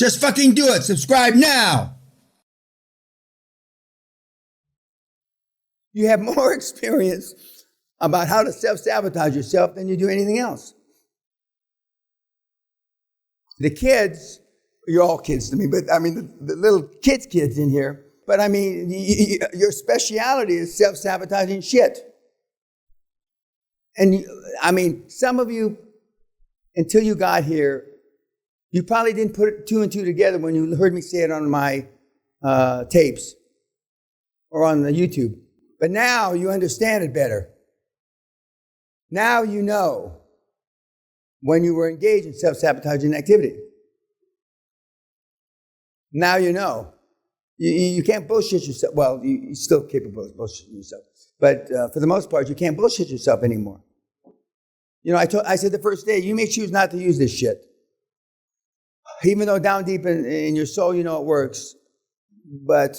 Just fucking do it. Subscribe now. You have more experience about how to self-sabotage yourself than you do anything else. The kids, you're all kids to me, but I mean the little kids in here, but I mean, your speciality is self-sabotaging shit. And I mean, some of you, until you got here, you probably didn't put two and two together when you heard me say it on my tapes or on the YouTube. But now you understand it better. Now you know when you were engaged in self-sabotaging activity. Now you know. You can't bullshit yourself. Well, you're still capable of bullshitting yourself. But for the most part, you can't bullshit yourself anymore. You know, I said the first day, you may choose not to use this shit. Even though down deep in your soul, you know it works. But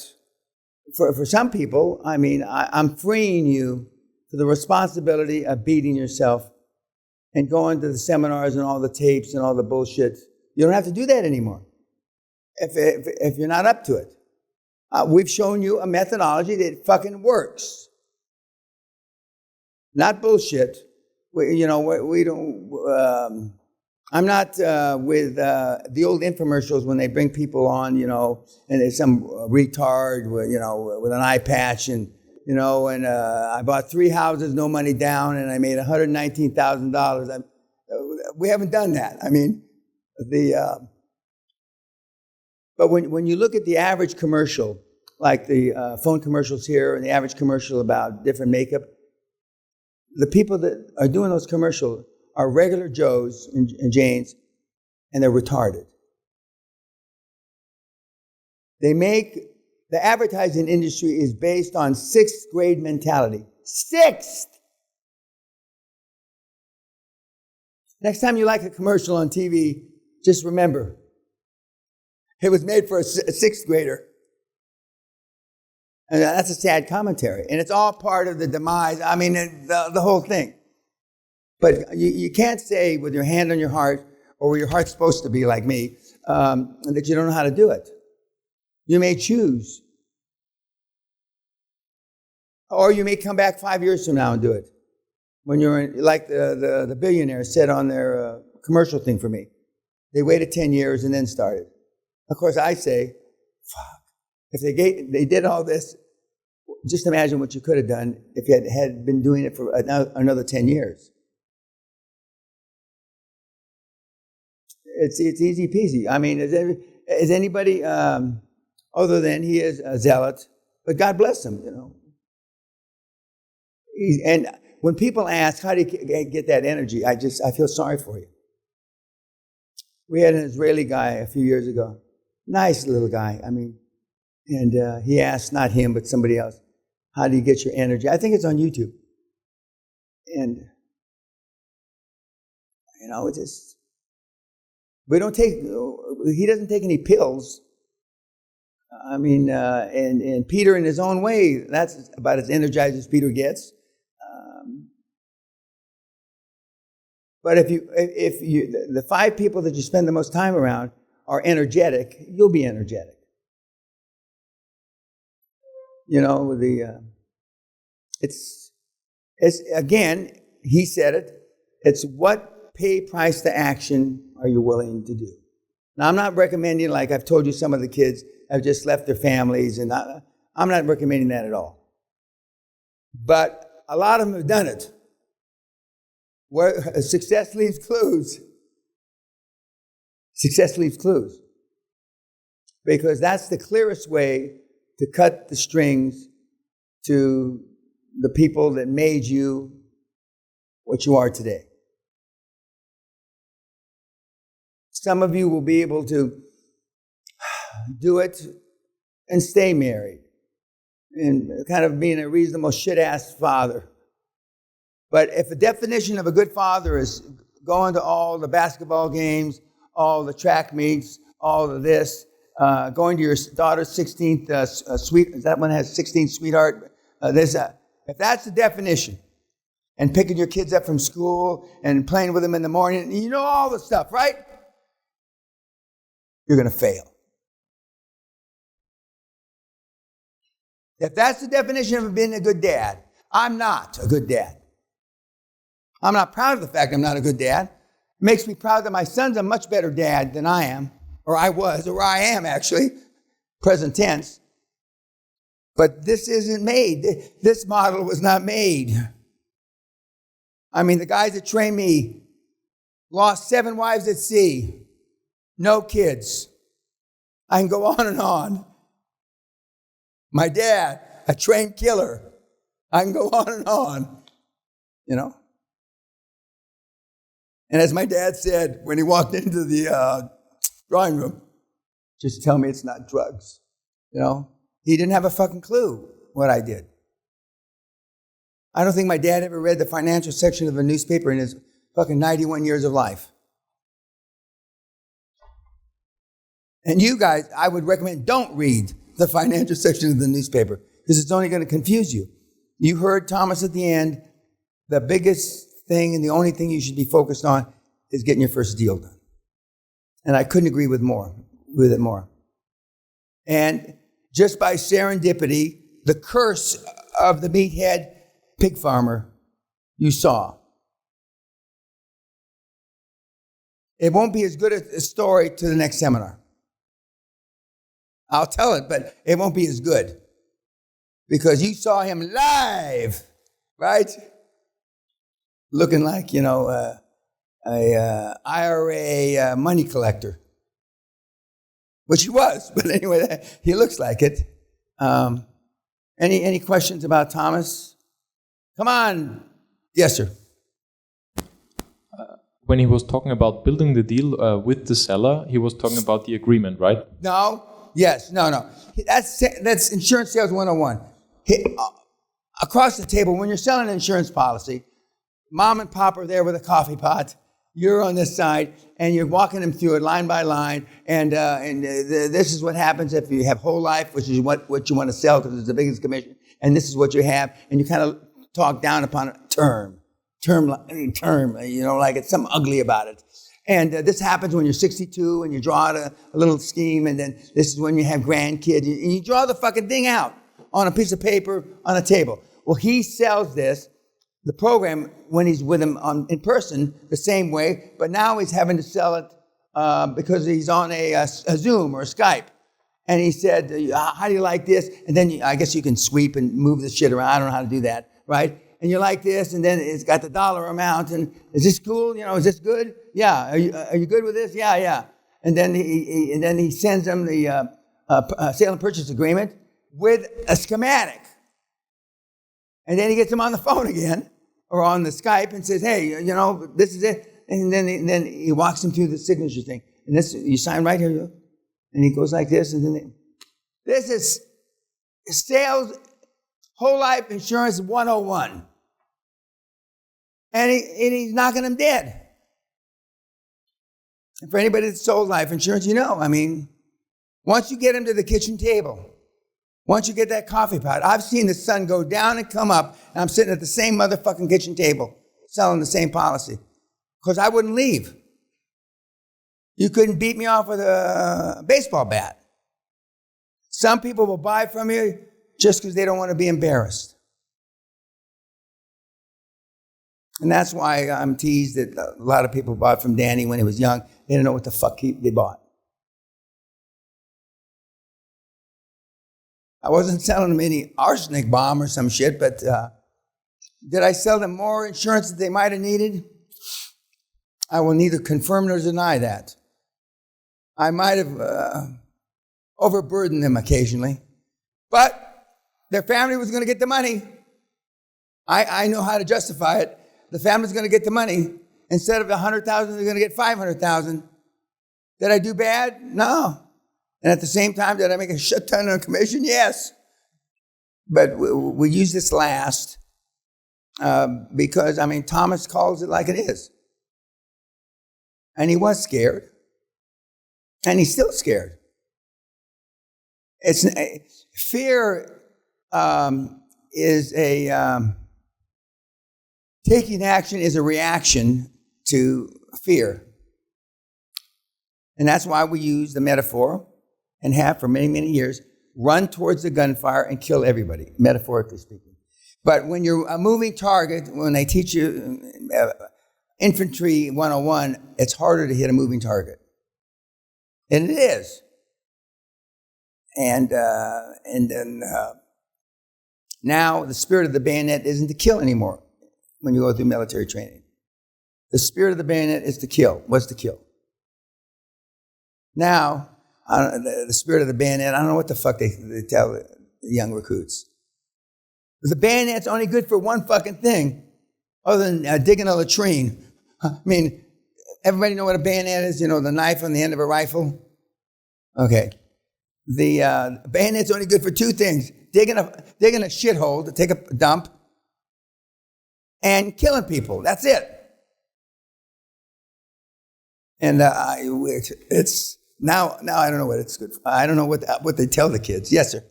for some people, I mean, I'm freeing you for the responsibility of beating yourself and going to the seminars and all the tapes and all the bullshit. You don't have to do that anymore if you're not up to it. We've shown you a methodology that fucking works. Not bullshit. We don't. I'm not with the old infomercials when they bring people on, you know, and there's some retard, with an eye patch, and I bought 3 houses, no money down, and I made $119,000. We haven't done that. I mean, but when you look at the average commercial, like the phone commercials here, and the average commercial about different makeup, the people that are doing those commercials are regular Joes and Janes, and they're retarded. The advertising industry is based on 6th grade mentality. 6th! Next time you like a commercial on TV, just remember, it was made for a 6th grader. And that's a sad commentary. And it's all part of the demise, I mean, the whole thing. But you can't say with your hand on your heart, or where your heart's supposed to be, like me, that you don't know how to do it. You may choose. Or you may come back 5 years from now and do it. When you're like the billionaires said on their commercial thing for me. They waited 10 years and then started. Of course, I say, fuck. If they did all this, just imagine what you could have done if you had been doing it for another 10 years. It's easy peasy. I mean, is anybody other than he is a zealot, but God bless him, And when people ask, how do you get that energy? I feel sorry for you. We had an Israeli guy a few years ago. Nice little guy, I mean. And he asked, not him, but somebody else, how do you get your energy? I think it's on YouTube. And, he doesn't take any pills. I mean, and Peter in his own way, that's about as energized as Peter gets. But if the 5 people that you spend the most time around are energetic, you'll be energetic. It's again, he said it, it's what pay price to action are you willing to do? Now, I'm not recommending, like I've told you, some of the kids have just left their families, and I'm not recommending that at all. But a lot of them have done it. Where success leaves clues. Success leaves clues. Because that's the clearest way to cut the strings to the people that made you what you are today. Some of you will be able to do it and stay married and kind of being a reasonable shit-ass father. But if the definition of a good father is going to all the basketball games, all the track meets, all of this, going to your daughter's 16th that one has 16th sweetheart. If that's the definition, and picking your kids up from school and playing with them in the morning, you know all the stuff, right? you're going to fail. If that's the definition of being a good dad, I'm not a good dad. I'm not proud of the fact I'm not a good dad. It makes me proud that my son's a much better dad than I am, or I was, or I am actually, present tense. But this isn't made. This model was not made. I mean, the guys that trained me lost 7 wives at sea, no kids. I can go on and on. My dad, a trained killer. I can go on and on, you know. And as my dad said when he walked into the drawing room, just tell me it's not drugs, you know. He didn't have a fucking clue what I did. I don't think my dad ever read the financial section of a newspaper in his fucking 91 years of life. And you guys, I would recommend don't read the financial section of the newspaper because it's only going to confuse you. You heard Thomas at the end. The biggest thing and the only thing you should be focused on is getting your first deal done. And I couldn't agree with it more. And just by serendipity, the curse of the meathead pig farmer you saw. It won't be as good a story to the next seminar. I'll tell it, but it won't be as good. Because you saw him live, right? Looking like, a IRA money collector. Which he was, but anyway, he looks like it. Any questions about Thomas? Come on. Yes, sir. When he was talking about building the deal with the seller, he was talking about the agreement, right? No. Yes. No. That's insurance sales 101. Across the table, when you're selling an insurance policy, mom and pop are there with a coffee pot. You're on this side, and you're walking them through it line by line. And this is what happens if you have whole life, which is what you want to sell because it's the biggest commission. And this is what you have, and you kind of talk down upon a term, like it's something ugly about it. And this happens when you're 62 and you draw out a little scheme, and then this is when you have grandkids, and you draw the fucking thing out on a piece of paper on a table. Well, he sells the program when he's with him in person the same way, but now he's having to sell it because he's on a Zoom or a Skype. And he said, how do you like this? And then I guess you can sweep and move the shit around. I don't know how to do that, right? And you like this, and then it's got the dollar amount, and is this cool? Is this good? Yeah. Are you good with this? Yeah. And then he sends them the sale and purchase agreement with a schematic. And then he gets them on the phone again, or on the Skype, and says, hey, this is it. And then he walks them through the signature thing. And this, you sign right here. And he goes like this, and then this is sales, whole life insurance 101. And he's knocking them dead. And for anybody that sold life insurance, once you get him to the kitchen table, once you get that coffee pot, I've seen the sun go down and come up, and I'm sitting at the same motherfucking kitchen table selling the same policy because I wouldn't leave. You couldn't beat me off with a baseball bat. Some people will buy from you just because they don't want to be embarrassed. And that's why I'm teased that a lot of people bought from Danny when he was young. They didn't know what the fuck they bought. I wasn't selling them any arsenic bomb or some shit, but did I sell them more insurance that they might have needed? I will neither confirm nor deny that. I might have overburdened them occasionally, but their family was going to get the money. I know how to justify it. The family's going to get the money. Instead of $100,000, they're going to get $500,000. Did I do bad? No. And at the same time, did I make a shit ton on commission? Yes. But we use this last because, Thomas calls it like it is. And he was scared. And he's still scared. Fear is taking action is a reaction to fear. And that's why we use the metaphor and have for many, many years, run towards the gunfire and kill everybody, metaphorically speaking. But when you're a moving target, when they teach you Infantry 101, it's harder to hit a moving target. And it is. And then now the spirit of the bayonet isn't to kill anymore when you go through military training. The spirit of the bayonet is to kill, was to kill. Now, the spirit of the bayonet, I don't know what the fuck they tell the young recruits. The bayonet's only good for one fucking thing, other than digging a latrine. I mean, everybody know what a bayonet is? You know, the knife on the end of a rifle? Okay. The bayonet's only good for two things. Digging a shithole to take a dump and killing people. That's it. And it's now I don't know what it's good for. I don't know what they tell the kids. Yes, sir.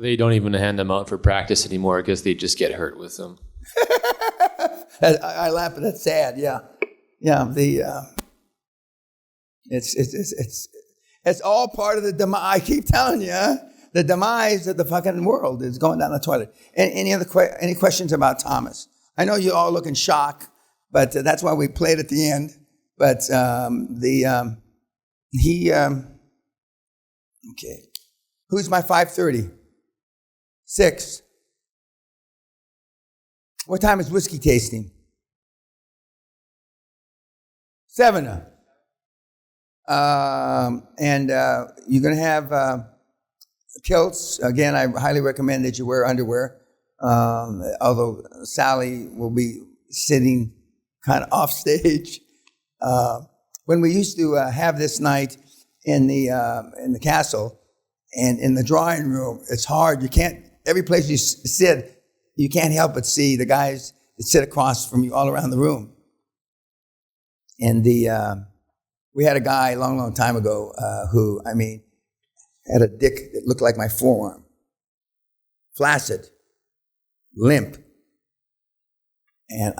They don't even hand them out for practice anymore because they just get hurt with them. I laugh, but that's sad. Yeah. It's all part of the demise. I keep telling you, the demise of the fucking world is going down the toilet. Any questions about Thomas? I know you all look in shock, but that's why we played at the end. But okay. Who's my 5:30? 6. What time is whiskey tasting? 7. And you're going to have kilts. Again, I highly recommend that you wear underwear. Although Sally will be sitting kind of off stage. When we used to have this night in the castle and in the drawing room, it's hard. You can't. Every place you sit, you can't help but see the guys that sit across from you all around the room. And we had a guy a long, long time ago who, had a dick that looked like my forearm, flaccid, limp, and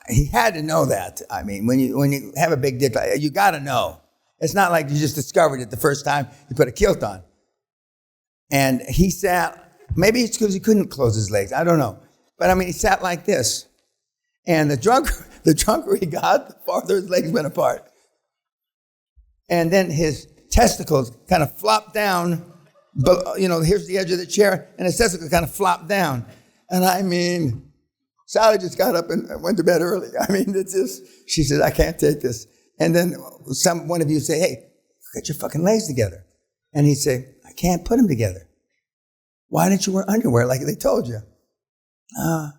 he had to know that. When you have a big dick, you got to know. It's not like you just discovered it the first time you put a kilt on. And he sat, maybe it's because he couldn't close his legs, I don't know. But he sat like this. And the drunker he got, the farther his legs went apart. And then his testicles kind of flopped down, but here's the edge of the chair, and his testicles kind of flopped down. And Sally just got up and went to bed early. She said, I can't take this. And then one of you say, hey, get your fucking legs together. And he'd say, I can't put them together. Why didn't you wear underwear like they told you? I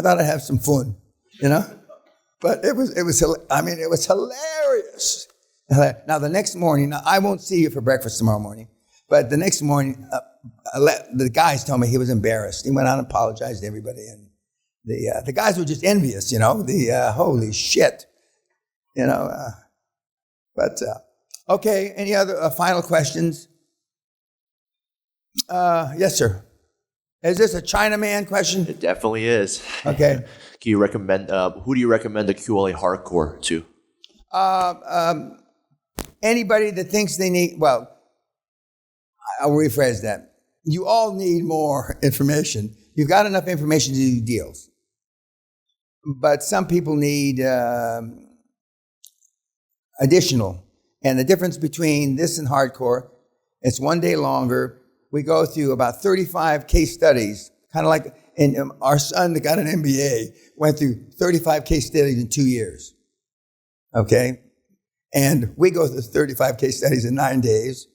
thought I'd have some fun, But it was hilarious. Now the next morning, I won't see you for breakfast tomorrow morning, but the next morning, the guys told me he was embarrassed. He went out and apologized to everybody, and the guys were just envious, holy shit, But okay, any other final questions? Yes, sir. Is this a Chinaman question? It definitely is. Okay. Who do you recommend the QLA hardcore to? Anybody that thinks they need, I'll rephrase that. You all need more information. You've got enough information to do deals. But some people need additional. And the difference between this and hardcore, it's 1 day longer. We go through about 35 case studies, kind of like our son that got an MBA went through 35 case studies in 2 years. Okay? And we go through 35 case studies in 9 days,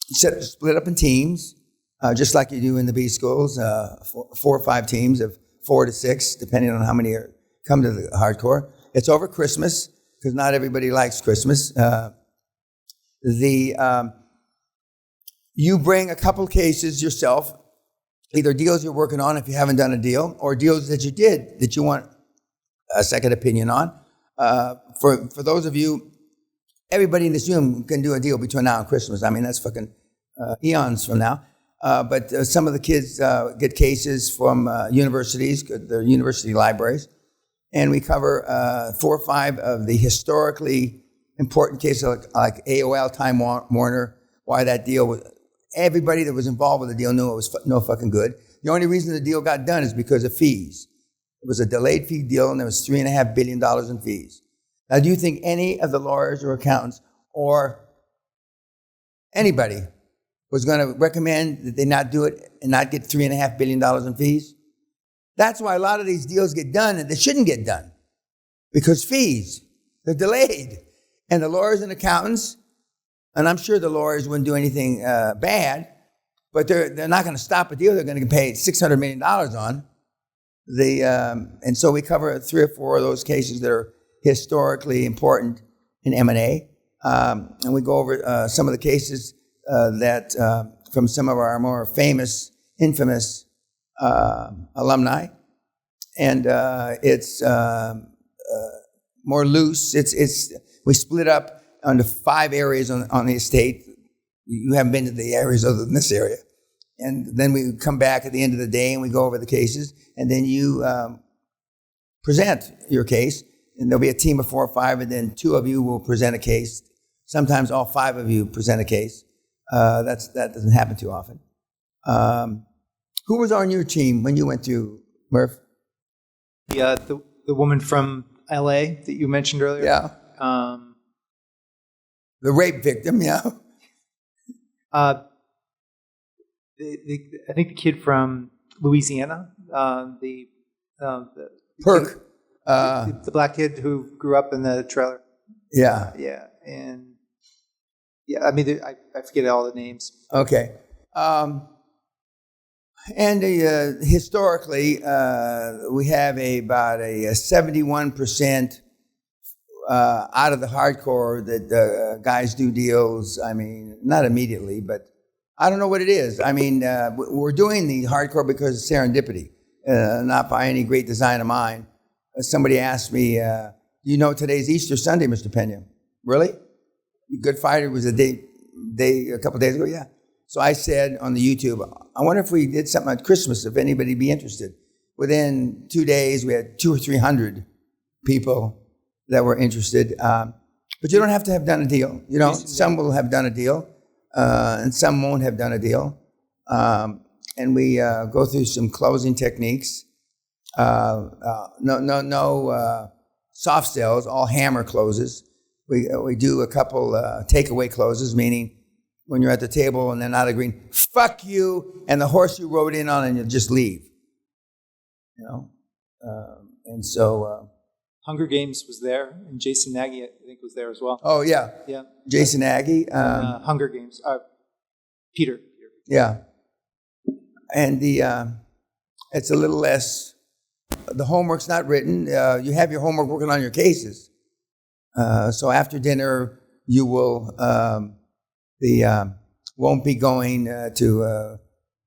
split up in teams, just like you do in the B schools, 4 or 5 teams of 4 to 6, depending on how many come to the hardcore. It's over Christmas, because not everybody likes Christmas. You bring a couple cases yourself, either deals you're working on if you haven't done a deal, or deals that you did that you want a second opinion on. For those of you, everybody in this room can do a deal between now and Christmas. That's fucking eons from now. But some of the kids get cases from universities, their university libraries, and we cover 4 or 5 of the historically important cases like AOL, Time Warner, why that deal was. Everybody that was involved with the deal knew it was no fucking good. The only reason the deal got done is because of fees. It was a delayed fee deal, and there was $3.5 billion in fees. Now, do you think any of the lawyers or accountants or anybody was going to recommend that they not do it and not get $3.5 billion in fees? That's why a lot of these deals get done and they shouldn't get done, because fees, they're delayed. And the lawyers and accountants, and I'm sure the lawyers wouldn't do anything bad, but they're not going to stop a deal they're going to get paid $600 million on. And so we cover 3 or 4 of those cases that are historically important in M&A. And we go over some of the cases that from some of our more famous, infamous alumni. And it's more loose. We split up into 5 areas on the estate. You haven't been to the areas other than this area. And then we come back at the end of the day and we go over the cases, and then you present your case, and there'll be a team of 4 or 5, and then 2 of you will present a case. Sometimes all 5 of you present a case. That doesn't happen too often. Who was on your team when you went to Murph? The woman from LA that you mentioned earlier. Yeah. The rape victim, yeah. I think the kid from Louisiana, the Perk. the black kid who grew up in the trailer. Yeah. Yeah, and I mean, I forget all the names. Okay. And historically, we have about a 71% out of the hardcore that guys do deals. I mean, not immediately, but I don't know what it is. I mean, we're doing the hardcore because of serendipity, not by any great design of mine. Somebody asked me, you know today's Easter Sunday, Mr. Peña? Really? Good Friday was a couple days ago? Yeah. So I said on the YouTube, I wonder if we did something on Christmas, if anybody'd be interested. Within 2 days, we had 200 or 300 people that were interested. But you don't have to have done a deal. You know, some will have done a deal, and some won't have done a deal. And we go through some closing techniques. No soft sales, all hammer closes. We do a couple takeaway closes, meaning when you're at the table and they're not agreeing, fuck you, and the horse you rode in on, and you'll just leave. You know? And so... Hunger Games was there, and Jason Nagy, I think, was there as well. Oh, yeah. Yeah. Jason Nagy. Hunger Games. Peter. Yeah. And it's a little less... The homework's not written. You have your homework working on your cases. So after dinner, you will... won't be going to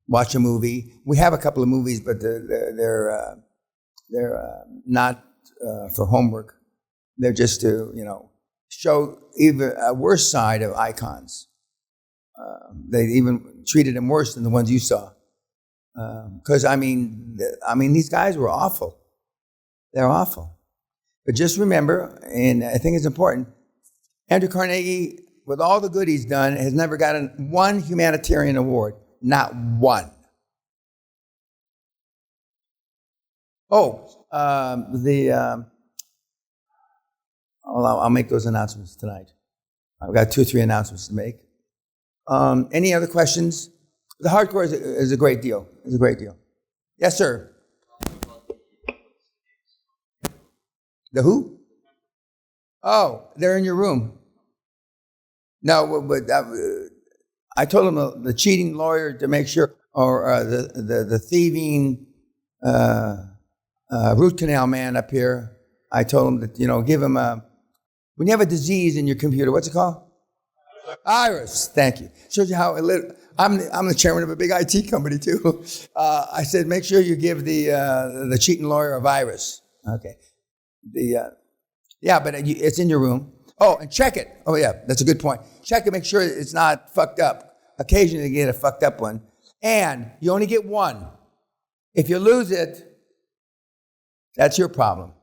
watch a movie. We have a couple of movies, but they're not for homework. They're just to show even a worse side of icons. They even treated them worse than the ones you saw. Because I mean, these guys were awful. They're awful. But just remember, and I think it's important, Andrew Carnegie, with all the good he's done, has never gotten one humanitarian award. Not one. I'll make those announcements tonight. I've got 2 or 3 announcements to make. Any other questions? The hardcore is a great deal. It's a great deal. Yes, sir. The who? Oh, they're in your room. No, but I told him the cheating lawyer to make sure, or the thieving root canal man up here. I told him that give him when you have a disease in your computer, what's it called? Iris. Thank you. Shows you how I'm the chairman of a big IT company too. I said make sure you give the cheating lawyer a virus. Okay. But it's in your room. Oh, and check it. Oh, yeah, that's a good point. Check it, make sure it's not fucked up. Occasionally you get a fucked up one. And you only get one. If you lose it, that's your problem.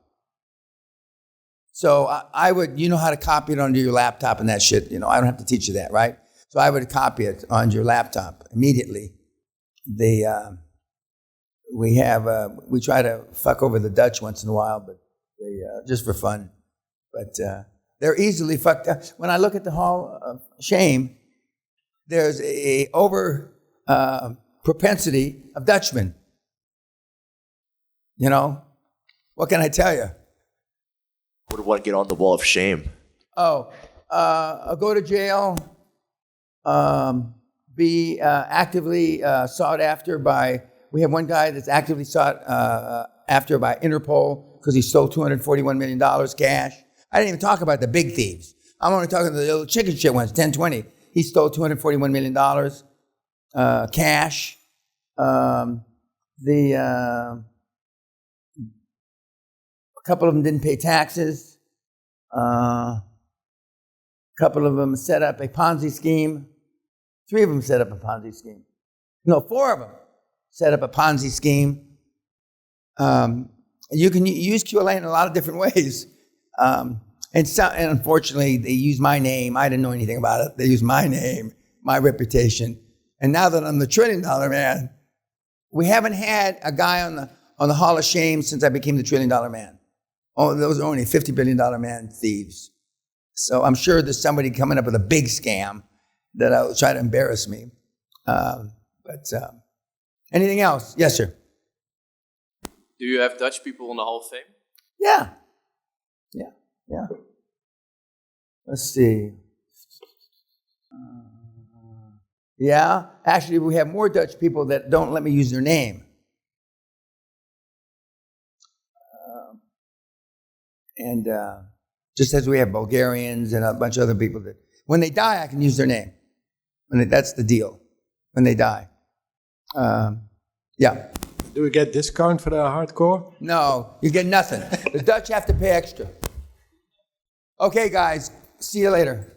So I would, you know how to copy it onto your laptop and that shit. You know, I don't have to teach you that, right? So I would copy it onto your laptop immediately. We try to fuck over the Dutch once in a while, but just for fun. But they're easily fucked up. When I look at the Hall of Shame, there's a over propensity of Dutchmen. You know, what can I tell you? Would want to get on the wall of shame? I'll go to jail, be actively sought after by, we have one guy that's actively sought after by Interpol because he stole $241 million cash. I didn't even talk about the big thieves. I'm only talking the little chicken shit ones, 1020. He stole $241 million cash. A couple of them didn't pay taxes. A couple of them set up a Ponzi scheme. 3 of them set up a Ponzi scheme. No, 4 of them set up a Ponzi scheme. You can use QLA in a lot of different ways. And unfortunately, they use my name. I didn't know anything about it. They use my name, my reputation. And now that I'm the $1 trillion man, we haven't had a guy on the Hall of Shame since I became the $1 trillion man. Oh, those are only $50 billion man thieves. So I'm sure there's somebody coming up with a big scam that'll try to embarrass me. Anything else? Yes, sir. Do you have Dutch people in the Hall of Fame? Yeah. Let's see. Yeah, actually, we have more Dutch people that don't let me use their name. Just as we have Bulgarians and a bunch of other people that, when they die, I can use their name. That's the deal. When they die. Yeah. Do we get discount for the hardcore? No, you get nothing. The Dutch have to pay extra. Okay, guys. See you later.